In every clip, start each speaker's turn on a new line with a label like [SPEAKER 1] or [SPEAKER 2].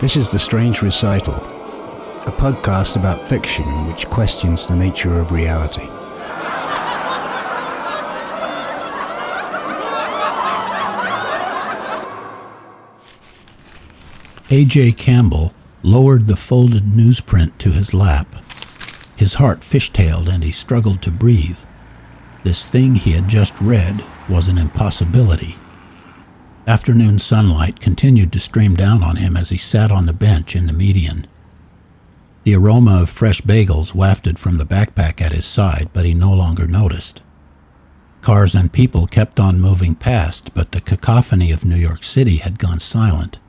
[SPEAKER 1] This is The Strange Recital, a podcast about fiction which questions the nature of reality. A.J. Campbell lowered the folded newsprint to his lap. His heart fishtailed and he struggled to breathe. This thing he had just read was an impossibility. Afternoon sunlight continued to stream down on him as he sat on the bench in the median. The aroma of fresh bagels wafted from the backpack at his side, but he no longer noticed. Cars and people kept on moving past, but the cacophony of New York City had gone silent.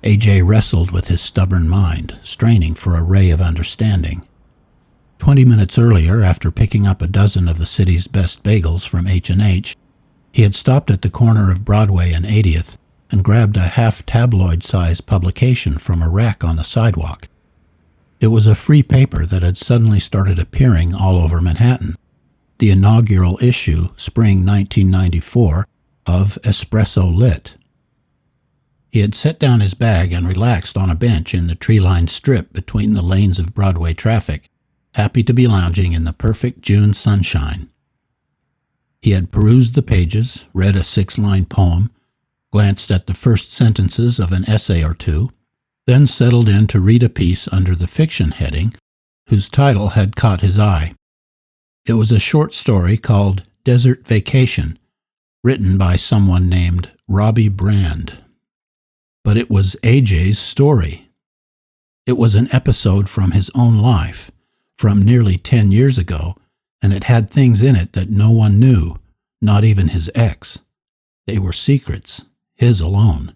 [SPEAKER 1] A.J. wrestled with his stubborn mind, straining for a ray of understanding. 20 minutes earlier, after picking up a dozen of the city's best bagels from H&H, he had stopped at the corner of Broadway and 80th and grabbed a half-tabloid-sized publication from a rack on the sidewalk. It was a free paper that had suddenly started appearing all over Manhattan, the inaugural issue, spring 1994, of Espresso Lit. He had set down his bag and relaxed on a bench in the tree-lined strip between the lanes of Broadway traffic, happy to be lounging in the perfect June sunshine. He had perused the pages, read a 6-line poem, glanced at the first sentences of an essay or two, then settled in to read a piece under the fiction heading, whose title had caught his eye. It was a short story called Desert Vacation, written by someone named Brent. But it was A.J.'s story. It was an episode from his own life, from nearly 10 years ago, and it had things in it that no one knew, not even his ex. They were secrets, his alone.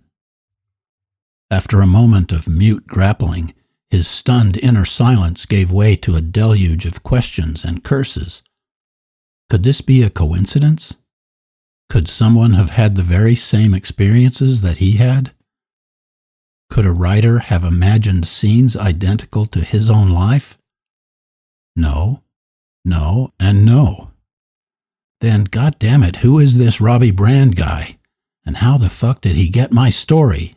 [SPEAKER 1] After a moment of mute grappling, his stunned inner silence gave way to a deluge of questions and curses. Could this be a coincidence? Could someone have had the very same experiences that he had? Could a writer have imagined scenes identical to his own life? No, and no. Then, goddammit, who is this Brent guy? And how the fuck did he get my story?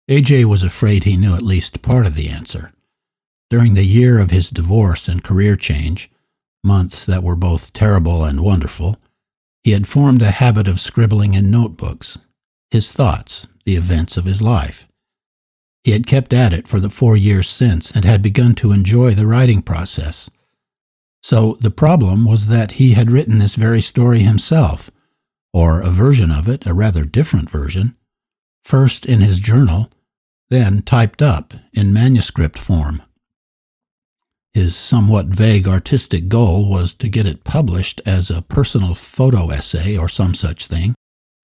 [SPEAKER 1] A.J. was afraid he knew at least part of the answer. During the year of his divorce and career change, months that were both terrible and wonderful, he had formed a habit of scribbling in notebooks, his thoughts, the events of his life. He had kept at it for the 4 years since and had begun to enjoy the writing process. So the problem was that he had written this very story himself, or a version of it, a rather different version, first in his journal, then typed up in manuscript form. His somewhat vague artistic goal was to get it published as a personal photo essay or some such thing,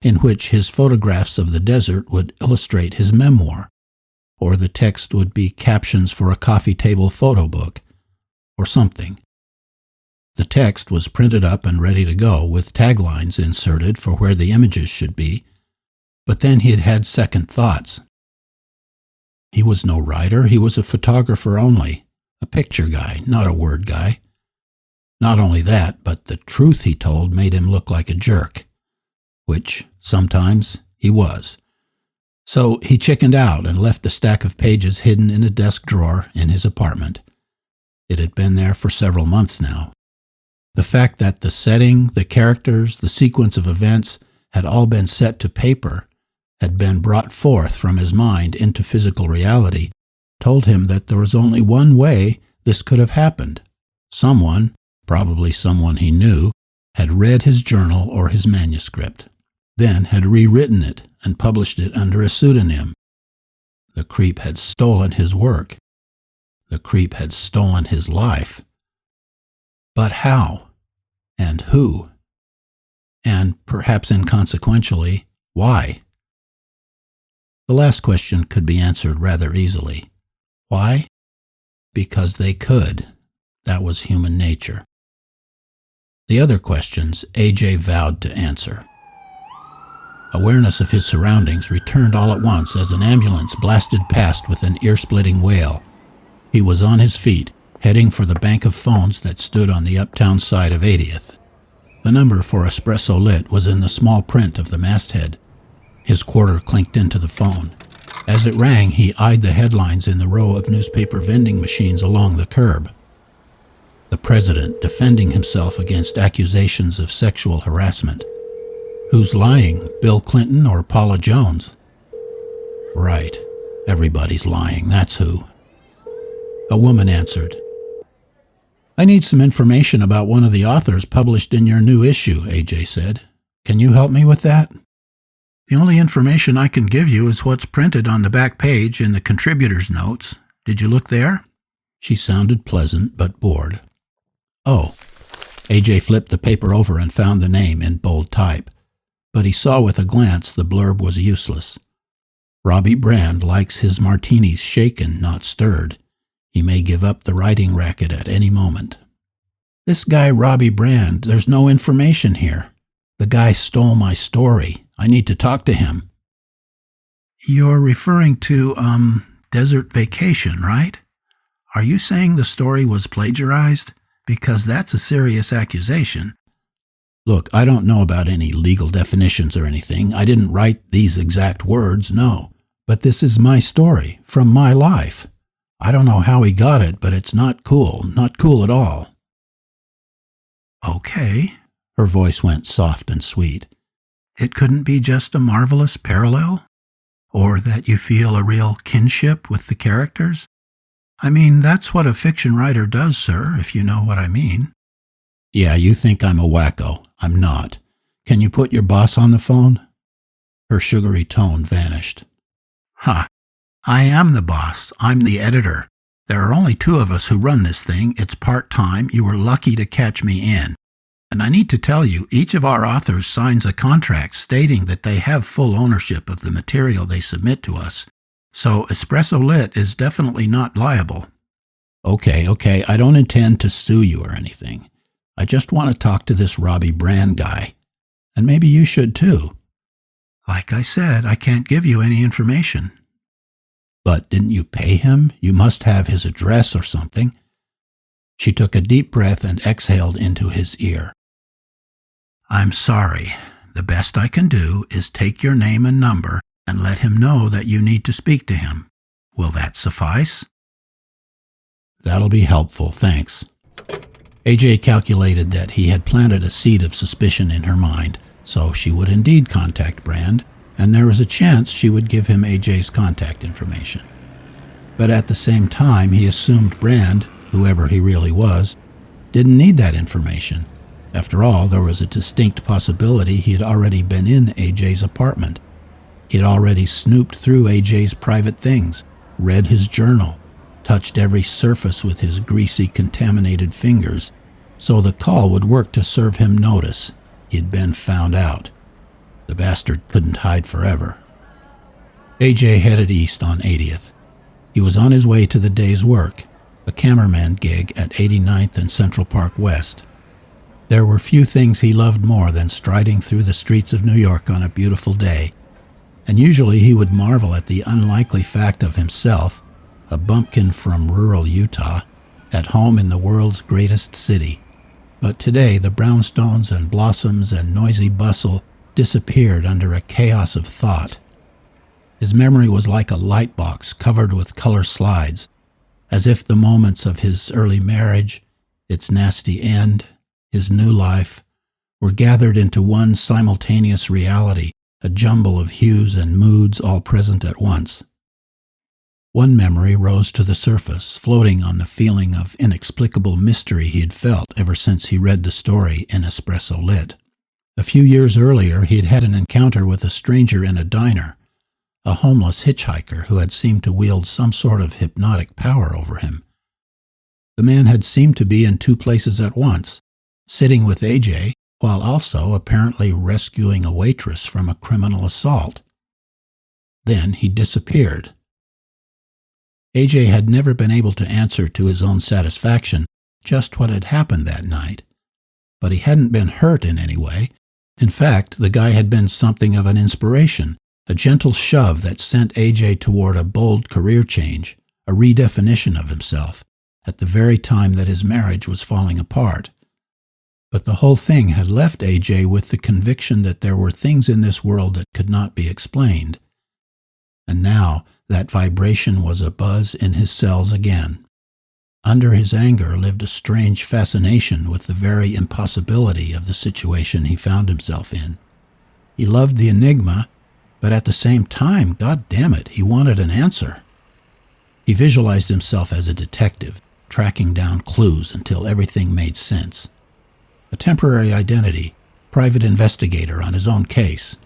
[SPEAKER 1] in which his photographs of the desert would illustrate his memoir, or the text would be captions for a coffee table photo book, or something. The text was printed up and ready to go, with taglines inserted for where the images should be, but then he had had second thoughts. He was no writer, he was a photographer only, a picture guy, not a word guy. Not only that, but the truth he told made him look like a jerk, which sometimes he was. So he chickened out and left the stack of pages hidden in a desk drawer in his apartment. It had been there for several months now. The fact that the setting, the characters, the sequence of events had all been set to paper, had been brought forth from his mind into physical reality, told him that there was only one way this could have happened. Someone, probably someone he knew, had read his journal or his manuscript, then had rewritten it and published it under a pseudonym. The creep had stolen his work. The creep had stolen his life. But how? And who? And, perhaps inconsequentially, why? The last question could be answered rather easily. Why? Because they could. That was human nature. The other questions A.J. vowed to answer. Awareness of his surroundings returned all at once as an ambulance blasted past with an ear-splitting wail. He was on his feet, heading for the bank of phones that stood on the uptown side of 80th. The number for Espresso Lit was in the small print of the masthead. His quarter clinked into the phone. As it rang, he eyed the headlines in the row of newspaper vending machines along the curb. The president defending himself against accusations of sexual harassment. Who's lying, Bill Clinton or Paula Jones? Right, everybody's lying, that's who. A woman answered. I need some information about one of the authors published in your new issue, AJ said. Can you help me with that? The only information I can give you is what's printed on the back page in the contributor's notes. Did you look there? She sounded pleasant but bored. Oh. AJ flipped the paper over and found the name in bold type, but he saw with a glance the blurb was useless. Robbie Brand likes his martinis shaken, not stirred. He may give up the writing racket at any moment. This guy Robbie Brand, there's no information here. The guy stole my story. I need to talk to him. You're referring to, Desert Vacation, right? Are you saying the story was plagiarized? Because that's a serious accusation. Look, I don't know about any legal definitions or anything. I didn't write these exact words, no. But this is my story, from my life. I don't know how he got it, but it's not cool at all. Okay, her voice went soft and sweet. It couldn't be just a marvelous parallel? Or that you feel a real kinship with the characters? I mean, that's what a fiction writer does, sir, if you know what I mean. Yeah, you think I'm a wacko. I'm not. Can you put your boss on the phone? Her sugary tone vanished. Ha! I am the boss. I'm the editor. There are only two of us who run this thing. It's part-time. You were lucky to catch me in. And I need to tell you, each of our authors signs a contract stating that they have full ownership of the material they submit to us. So Espresso Lit is definitely not liable. Okay, I don't intend to sue you or anything. I just want to talk to this Robbie Brand guy. And maybe you should too. Like I said, I can't give you any information. But didn't you pay him? You must have his address or something. She took a deep breath and exhaled into his ear. I'm sorry. The best I can do is take your name and number and let him know that you need to speak to him. Will that suffice? That'll be helpful, thanks. AJ calculated that he had planted a seed of suspicion in her mind, so she would indeed contact Brand, and there was a chance she would give him AJ's contact information. But at the same time, he assumed Brand, whoever he really was, didn't need that information. After all, there was a distinct possibility he had already been in AJ's apartment. He had already snooped through AJ's private things, read his journal, touched every surface with his greasy, contaminated fingers, so the call would work to serve him notice. He'd been found out. The bastard couldn't hide forever. AJ headed east on 80th. He was on his way to the day's work, a cameraman gig at 89th and Central Park West. There were few things he loved more than striding through the streets of New York on a beautiful day, and usually he would marvel at the unlikely fact of himself, a bumpkin from rural Utah, at home in the world's greatest city. But today the brownstones and blossoms and noisy bustle disappeared under a chaos of thought. His memory was like a light box covered with color slides, as if the moments of his early marriage, its nasty end, his new life, were gathered into one simultaneous reality, a jumble of hues and moods all present at once. One memory rose to the surface, floating on the feeling of inexplicable mystery he had felt ever since he read the story in Espresso Lit. A few years earlier, he had had an encounter with a stranger in a diner, a homeless hitchhiker who had seemed to wield some sort of hypnotic power over him. The man had seemed to be in two places at once, sitting with AJ, while also apparently rescuing a waitress from a criminal assault. Then he disappeared. AJ had never been able to answer to his own satisfaction just what had happened that night, but he hadn't been hurt in any way. In fact, the guy had been something of an inspiration, a gentle shove that sent AJ toward a bold career change, a redefinition of himself, at the very time that his marriage was falling apart. But the whole thing had left AJ with the conviction that there were things in this world that could not be explained. And now, That vibration was a buzz in his cells again. Under his anger lived a strange fascination with the very impossibility of the situation he found himself in. He loved the enigma, but at the same time, God damn it, he wanted an answer. He visualized himself as a detective, tracking down clues until everything made sense. A temporary identity, private investigator on his own case.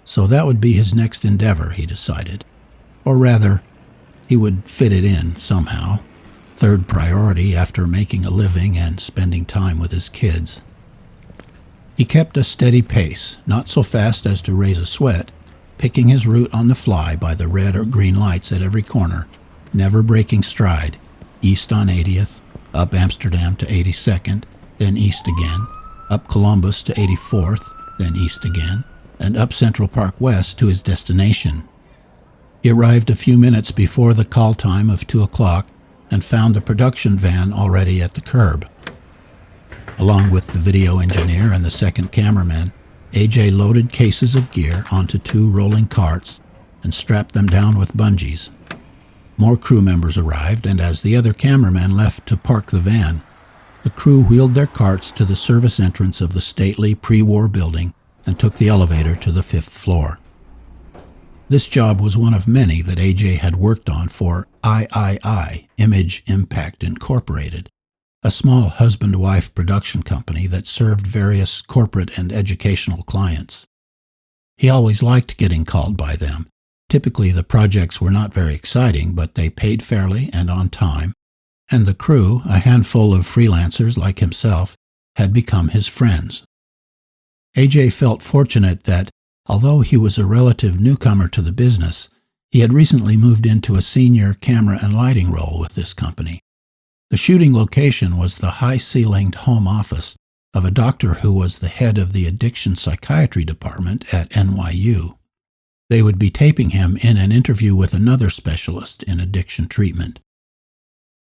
[SPEAKER 1] So that would be his next endeavor, he decided. Or rather, he would fit it in somehow. Third priority after making a living and spending time with his kids. He kept a steady pace, not so fast as to raise a sweat, picking his route on the fly by the red or green lights at every corner, never breaking stride, east on 80th, up Amsterdam to 82nd, then east again, up Columbus to 84th, then east again, and up Central Park West to his destination. He arrived a few minutes before the call time of 2 o'clock and found the production van already at the curb. Along with the video engineer and the second cameraman, AJ loaded cases of gear onto 2 rolling carts and strapped them down with bungees. More crew members arrived, and as the other cameraman left to park the van, the crew wheeled their carts to the service entrance of the stately pre-war building and took the elevator to the 5th floor. This job was one of many that AJ had worked on for III, Image Impact Incorporated, a small husband-wife production company that served various corporate and educational clients. He always liked getting called by them. Typically the projects were not very exciting, but they paid fairly and on time, and the crew, a handful of freelancers like himself, had become his friends. AJ felt fortunate that, although he was a relative newcomer to the business, he had recently moved into a senior camera and lighting role with this company. The shooting location was the high-ceilinged home office of a doctor who was the head of the addiction psychiatry department at NYU. They would be taping him in an interview with another specialist in addiction treatment.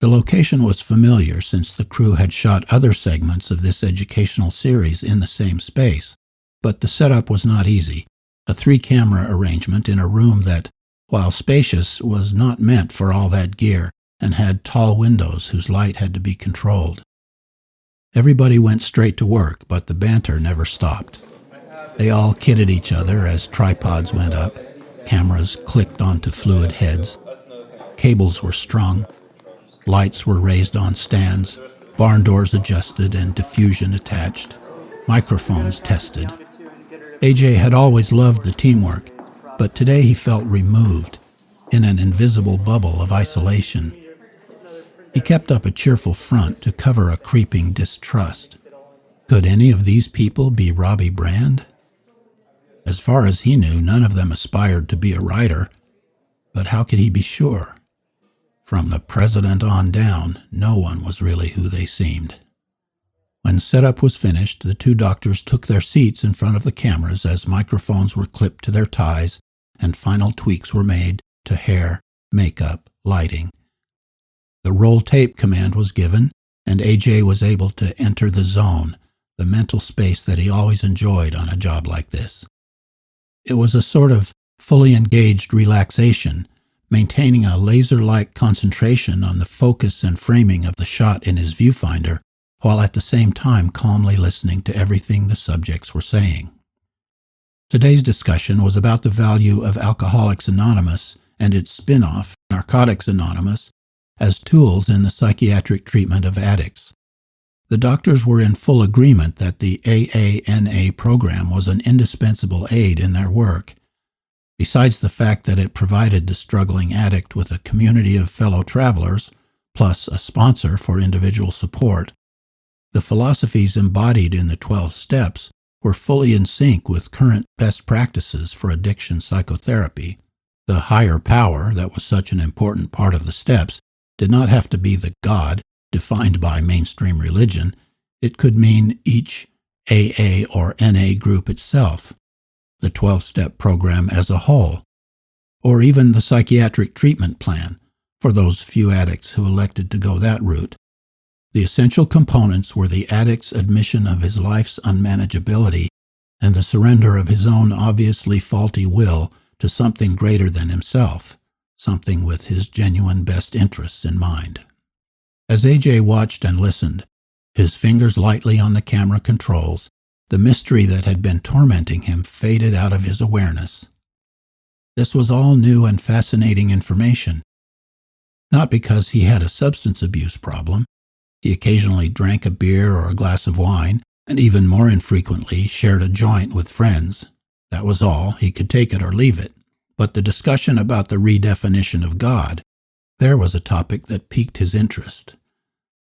[SPEAKER 1] The location was familiar since the crew had shot other segments of this educational series in the same space, but the setup was not easy. A 3-camera arrangement in a room that, while spacious, was not meant for all that gear and had tall windows whose light had to be controlled. Everybody went straight to work, but the banter never stopped. They all kidded each other as tripods went up, cameras clicked onto fluid heads, cables were strung, lights were raised on stands, barn doors adjusted and diffusion attached, microphones tested. AJ had always loved the teamwork, but today he felt removed, in an invisible bubble of isolation. He kept up a cheerful front to cover a creeping distrust. Could any of these people be Robbie Brand? As far as he knew, none of them aspired to be a writer, but how could he be sure? From the president on down, no one was really who they seemed. When setup was finished, the 2 doctors took their seats in front of the cameras as microphones were clipped to their ties and final tweaks were made to hair, makeup, lighting. The roll tape command was given, and AJ was able to enter the zone, the mental space that he always enjoyed on a job like this. It was a sort of fully engaged relaxation, maintaining a laser-like concentration on the focus and framing of the shot in his viewfinder, while at the same time calmly listening to everything the subjects were saying. Today's discussion was about the value of Alcoholics Anonymous and its spin-off, Narcotics Anonymous, as tools in the psychiatric treatment of addicts. The doctors were in full agreement that the AANA program was an indispensable aid in their work. Besides the fact that it provided the struggling addict with a community of fellow travelers, plus a sponsor for individual support, the philosophies embodied in the 12 steps were fully in sync with current best practices for addiction psychotherapy. The higher power that was such an important part of the steps did not have to be the God defined by mainstream religion. It could mean each AA or NA group itself, the 12-step program as a whole, or even the psychiatric treatment plan for those few addicts who elected to go that route. The essential components were the addict's admission of his life's unmanageability and the surrender of his own obviously faulty will to something greater than himself, something with his genuine best interests in mind. As AJ watched and listened, his fingers lightly on the camera controls, the mystery that had been tormenting him faded out of his awareness. This was all new and fascinating information. Not because he had a substance abuse problem. He occasionally drank a beer or a glass of wine, and even more infrequently shared a joint with friends. That was all. He could take it or leave it. But the discussion about the redefinition of God, there was a topic that piqued his interest.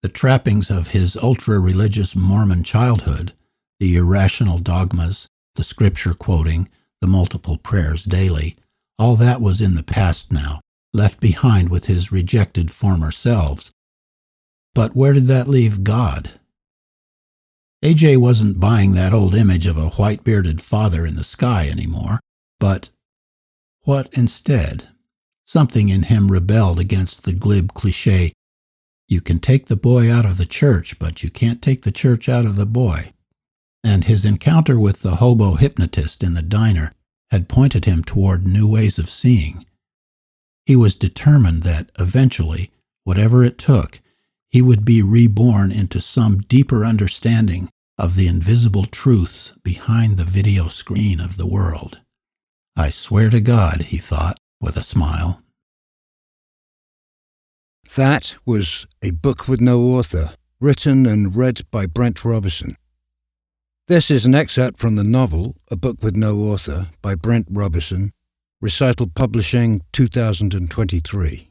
[SPEAKER 1] The trappings of his ultra-religious Mormon childhood, the irrational dogmas, the scripture quoting, the multiple prayers daily, all that was in the past now, left behind with his rejected former selves. But where did that leave God? AJ wasn't buying that old image of a white-bearded father in the sky anymore, but what instead? Something in him rebelled against the glib cliché, you can take the boy out of the church, but you can't take the church out of the boy. And his encounter with the hobo hypnotist in the diner had pointed him toward new ways of seeing. He was determined that eventually, whatever it took, he would be reborn into some deeper understanding of the invisible truths behind the video screen of the world. I swear to God, he thought, with a smile.
[SPEAKER 2] That was A Book with No Author, written and read by Brent Robison. This is an excerpt from the novel A Book with No Author by Brent Robison, Recital Publishing, 2023.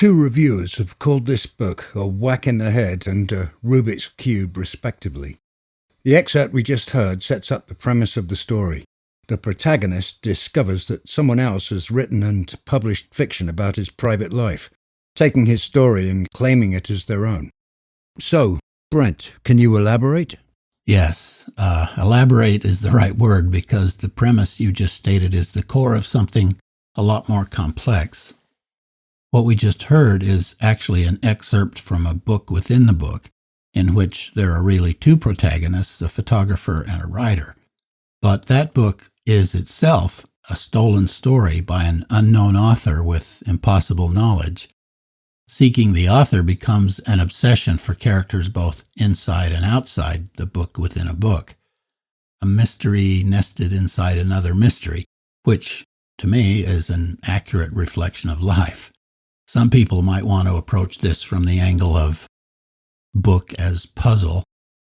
[SPEAKER 2] Two reviewers have called this book a whack in the head and a Rubik's Cube, respectively. The excerpt we just heard sets up the premise of the story. The protagonist discovers that someone else has written and published fiction about his private life, taking his story and claiming it as their own. So, Brent, can you elaborate?
[SPEAKER 1] Yes, elaborate is the right word because the premise you just stated is the core of something a lot more complex. What we just heard is actually an excerpt from a book within the book, in which there are really two protagonists, a photographer and a writer. But that book is itself a stolen story by an unknown author with impossible knowledge. Seeking the author becomes an obsession for characters both inside and outside the book within a book. A mystery nested inside another mystery, which, to me, is an accurate reflection of life. Some people might want to approach this from the angle of book as puzzle,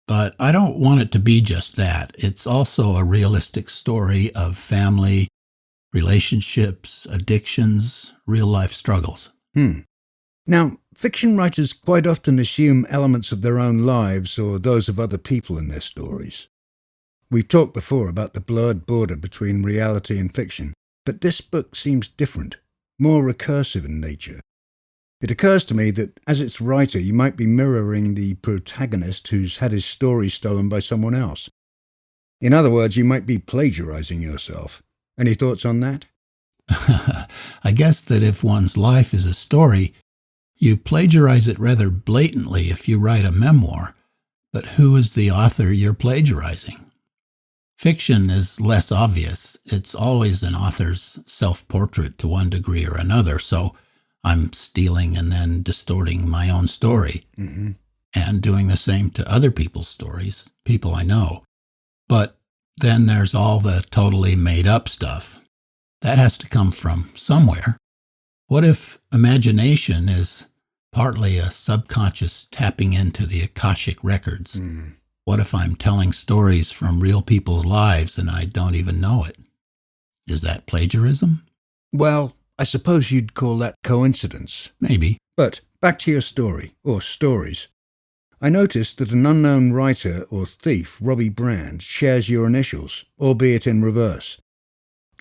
[SPEAKER 1] but I don't want it to be just that. It's also a realistic story of family, relationships, addictions, real-life struggles.
[SPEAKER 2] Now, fiction writers quite often assume elements of their own lives or those of other people in their stories. We've talked before about the blurred border between reality and fiction, but this book seems different, more recursive in nature. It occurs to me that as its writer, you might be mirroring the protagonist who's had his story stolen by someone else. In other words, you might be plagiarizing yourself. Any thoughts on that?
[SPEAKER 1] I guess that if one's life is a story, you plagiarize it rather blatantly if you write a memoir. But who is the author you're plagiarizing? Fiction is less obvious. It's always an author's self-portrait to one degree or another, so I'm stealing and then distorting my own story and doing the same to other people's stories, people I know. But then there's all the totally made-up stuff. that has to come from somewhere. What if imagination is partly a subconscious tapping into the Akashic records? What if I'm telling stories from real people's lives and I don't even know it? Is that plagiarism?
[SPEAKER 2] Well, I suppose you'd call that coincidence.
[SPEAKER 1] Maybe.
[SPEAKER 2] But back to your story, or stories. I noticed that an unknown writer or thief, Robbie Brand, shares your initials, albeit in reverse.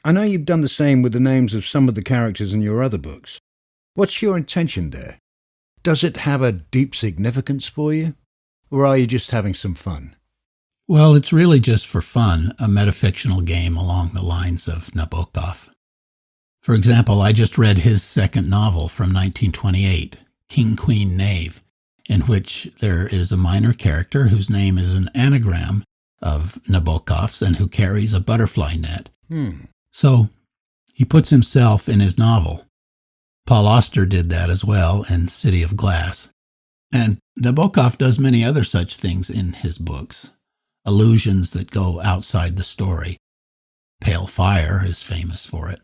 [SPEAKER 2] I know you've done the same with the names of some of the characters in your other books. What's your intention there? Does it have a deep significance for you? Or are you just having some fun?
[SPEAKER 1] Well, it's really just for fun, a metafictional game along the lines of Nabokov. For example, I just read his second novel from 1928, King, Queen, Knave, in which there is a minor character whose name is an anagram of Nabokov's and who carries a butterfly net. So he puts himself in his novel. Paul Auster did that as well in City of Glass. And Nabokov does many other such things in his books, allusions that go outside the story. Pale Fire is famous for it.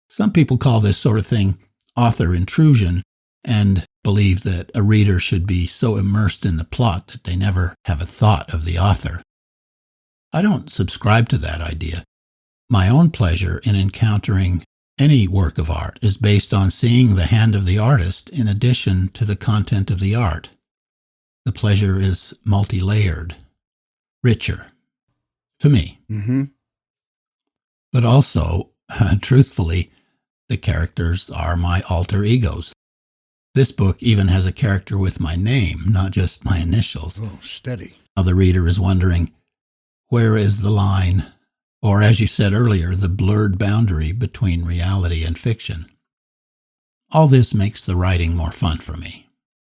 [SPEAKER 1] Some people call this sort of thing author intrusion and believe that a reader should be so immersed in the plot that they never have a thought of the author. I don't subscribe to that idea. My own pleasure in encountering any work of art is based on seeing the hand of the artist in addition to the content of the art. The pleasure is multi-layered, richer, to me. But also, truthfully, the characters are my alter egos. This book even has a character with my name, not just my initials.
[SPEAKER 2] Oh, steady.
[SPEAKER 1] Now the reader is wondering, where is the line, or as you said earlier, the blurred boundary between reality and fiction? All this makes the writing more fun for me.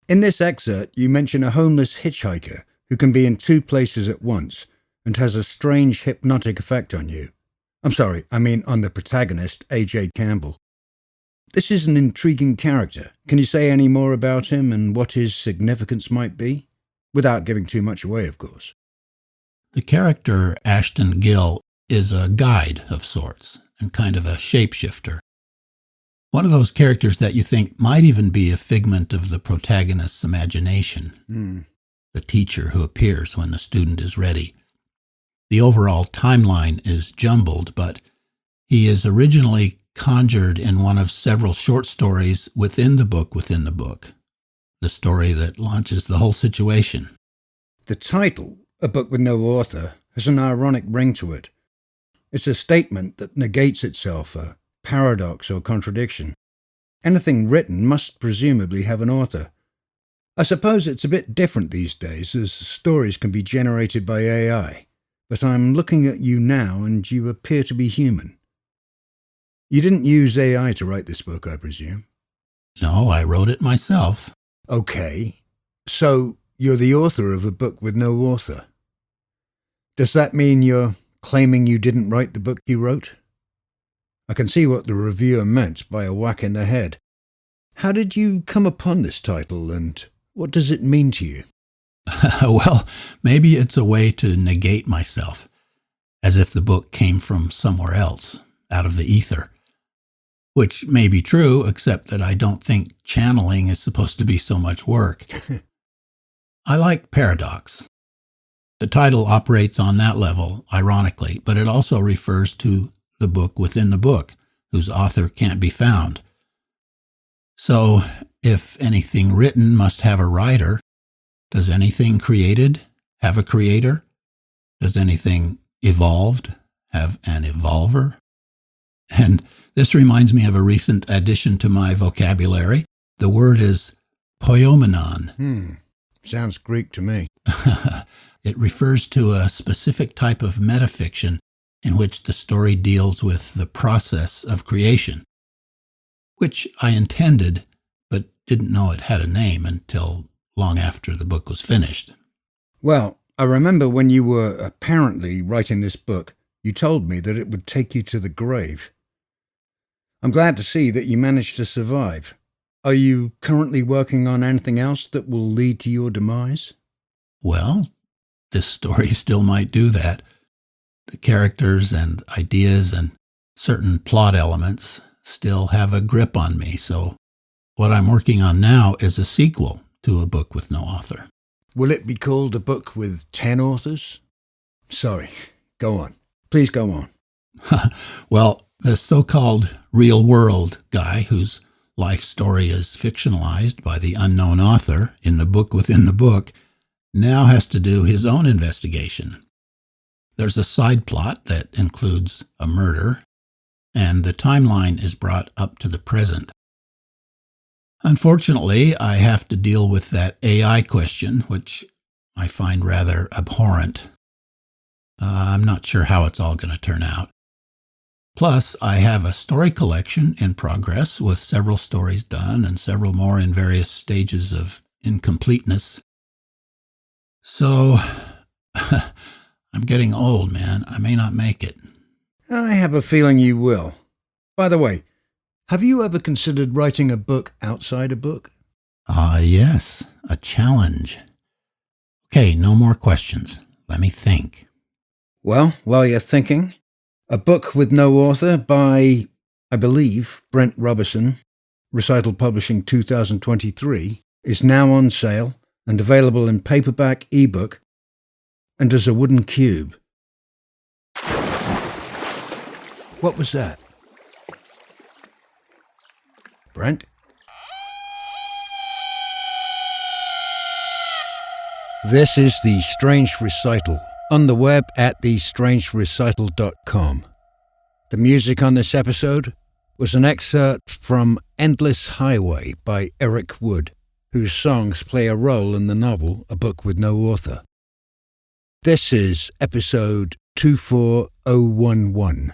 [SPEAKER 2] In this excerpt, you mention a homeless hitchhiker who can be in two places at once and has a strange hypnotic effect on you. On the protagonist, A.J. Campbell. This is an intriguing character. Can you say any more about him and what his significance might be? Without giving too much away, of course.
[SPEAKER 1] The character Ashton Gill is a guide of sorts and kind of a shapeshifter. One of those characters that you think might even be a figment of the protagonist's imagination. The teacher who appears when the student is ready. The overall timeline is jumbled, but he is originally conjured in one of several short stories within the book, the story that launches the whole situation.
[SPEAKER 2] The title, A Book with No Author, has an ironic ring to it. It's a statement that negates itself, a paradox or contradiction. Anything written must presumably have an author. I suppose it's a bit different these days, as stories can be generated by AI. But I'm looking at you now and you appear to be human. You didn't use AI to write this book, I presume?
[SPEAKER 1] No, I wrote it myself.
[SPEAKER 2] Okay, so you're the author of a book with no author. Does that mean you're claiming you didn't write the book you wrote? I can see what the reviewer meant by a whack in the head. How did you come upon this title and what does it mean to you?
[SPEAKER 1] Well, maybe it's a way to negate myself, as if the book came from somewhere else, out of the ether. Which may be true, except that I don't think channeling is supposed to be so much work. I like paradox. The title operates on that level, ironically, but it also refers to the book within the book, whose author can't be found. So, if anything written must have a writer, does anything created have a creator? Does anything evolved have an evolver? And this reminds me of a recent addition to my vocabulary. The word is poiomenon.
[SPEAKER 2] Sounds Greek to me.
[SPEAKER 1] It refers to a specific type of metafiction in which the story deals with the process of creation, which I intended, but didn't know it had a name until long after the book was finished.
[SPEAKER 2] Well, I remember when you were apparently writing this book, you told me that it would take you to the grave. I'm glad to see that you managed to survive. Are you currently working on anything else that will lead to your demise?
[SPEAKER 1] Well, this story still might do that. The characters and ideas and certain plot elements still have a grip on me, so what I'm working on now is a sequel to a book with no author.
[SPEAKER 2] Will it be called a book with 10 authors? Sorry, go on. Please go on.
[SPEAKER 1] Well, the so-called real-world guy whose life story is fictionalized by the unknown author in the book within the book now has to do his own investigation. There's a side plot that includes a murder, and the timeline is brought up to the present. Unfortunately, I have to deal with that AI question, which I find rather abhorrent. I'm not sure how it's all going to turn out. Plus, I have a story collection in progress with several stories done and several more in various stages of incompleteness. So, I'm getting old, man. I may not make it.
[SPEAKER 2] I have a feeling you will. By the way, have you ever considered writing a book outside a book?
[SPEAKER 1] Yes, a challenge. Okay, no more questions. Let me think.
[SPEAKER 2] Well, while you're thinking, a book with no author by, I believe, Brent Robison, Recital Publishing 2023, is now on sale and available in paperback, ebook, and as a wooden cube. What was that? Brent? This is The Strange Recital, on the web at thestrangerecital.com. The music on this episode was an excerpt from Endless Highway by Eric Wood, whose songs play a role in the novel A Book with No Author. This is episode 24011.